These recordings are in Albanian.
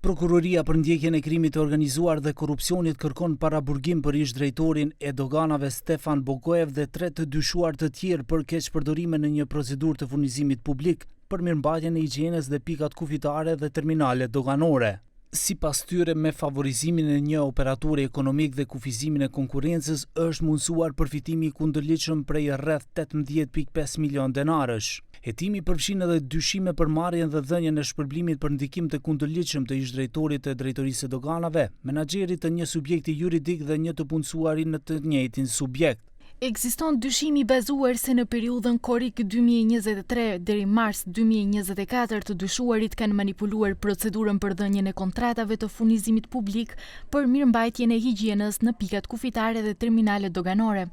Prokuroria për ndjekjen e krimit të organizuar dhe korrupsionit kërkon paraburgim për ish-drejtorin e doganave Stefan Bogojev dhe 3 të dyshuar të tjerë për keqpërdorime në një procedurë të furnizimit publik për mirëmbajtjen e higjienës dhe pikat kufitare dhe terminale doganore. Sipas tyre, me favorizimin e një operatori ekonomik dhe kufizimin e konkurrencës, është mundësuar përfitimi i kundërligjshëm prej rreth 18.5 milion denarësh. Hetimi përfshin edhe dyshime për marrjen dhe dhënien e shpërblimit për ndikim të kundërligjshëm të ish-drejtorit të drejtorisë së doganave, menaxherit të një subjekti juridik dhe një të punësuari në të njëjtin subjekt. Ekziston dyshimi i bazuar se në periudhën korrik 2023 deri mars 2024 të dyshuarit kanë manipuluar procedurën për dhënien e kontratave të furnizimit publik për mirëmbajtjen e higjienës në pikat kufitare dhe terminale doganore,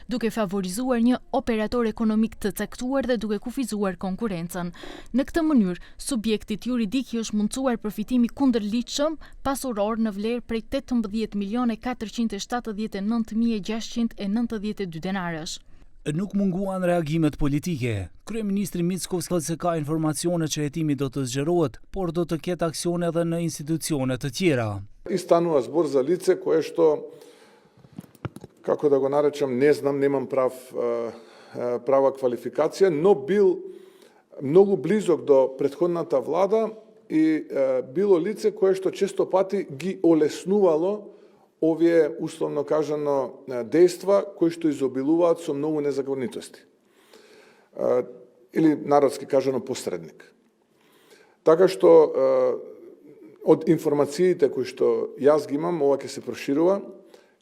duke favorizuar një operator ekonomik të caktuar dhe duke kufizuar konkurrencën. Në këtë mënyrë, subjektit juridik i është mundsuar përfitimi kundërligjshëm pasuror në vlerë prej 18.479.692 denarësh. Nuk munguan reagimet politike. Kryeministri Micković thotë se ka informacione që hetimi do të zgjerohet, por do të ketë aksione edhe në institucione të tjera. I stanува збор за лице кое што, како да го наречам, не знам, немам права квалификација, но бил многу близок до претходната влада и било лице кое што често пати ги олеснувало овие, условно кажано, дејства кои што изобилуваат со многу незаконитости. Или, народски кажано, посредник. Така што, од информациите кои што јас ги имам, ова ќе се проширува,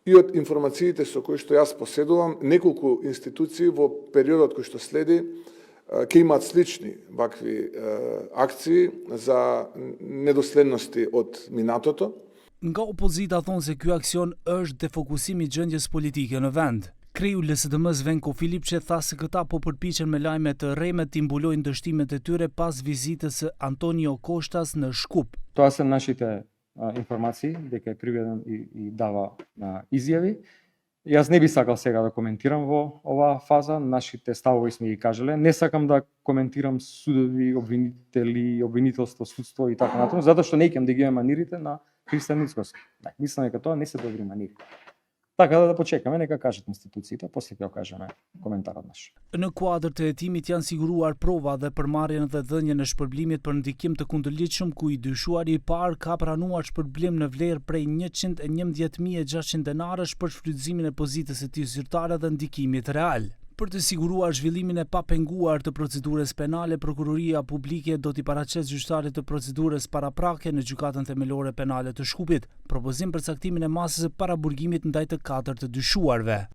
и од информациите со кои што јас поседувам, неколку институции во периодот кој што следи ќе имаат слични вакви акции за недоследности од минатото. Nga opozita thonë se ky aksion është defokusimi i gjendjes politike në vend. Kreu LSDM-s Venko Filipçe tha se këta po përpiqen me lajme të rreme të mbulojnë dështimet e tyre pas vizitës së Antonio Koshtas në Shkup. Тоа се нашите информации дека приведен и дава изјави. Јас не би сакал сега да коментирам во оваа фаза, нашите ставови сме ги кажале. Не сакам да коментирам судови, обвинители, обвинителство, судство и така натаму, затоа што не икам да ги имам манирите на Христијан Мицковски. Мислам дека тоа не се добри манири. Така да почекаме, нека кажат институциите, после ќе кажеме коментарот наш. Në kuadër të hetimit janë siguruar prova dhe për marrjen dhe dhënien e shpërblimit për ndikim të kundërligjshëm ku i dyshuari i parë ka pranuar shpërblim në vlerë prej 111.600 denarësh për shfrytëzimin e pozitës së tij zyrtare dhe ndikimit real. Për të siguruar zhvillimin e papenguar të procedurës penale, Prokuroria Publike do t'i paraqesë gjyqtarit të procedurës paraprake në gjykatën themelore penale të Shkupit, propozim për caktimin e masës së paraburgimit ndaj të 4 të dyshuarve.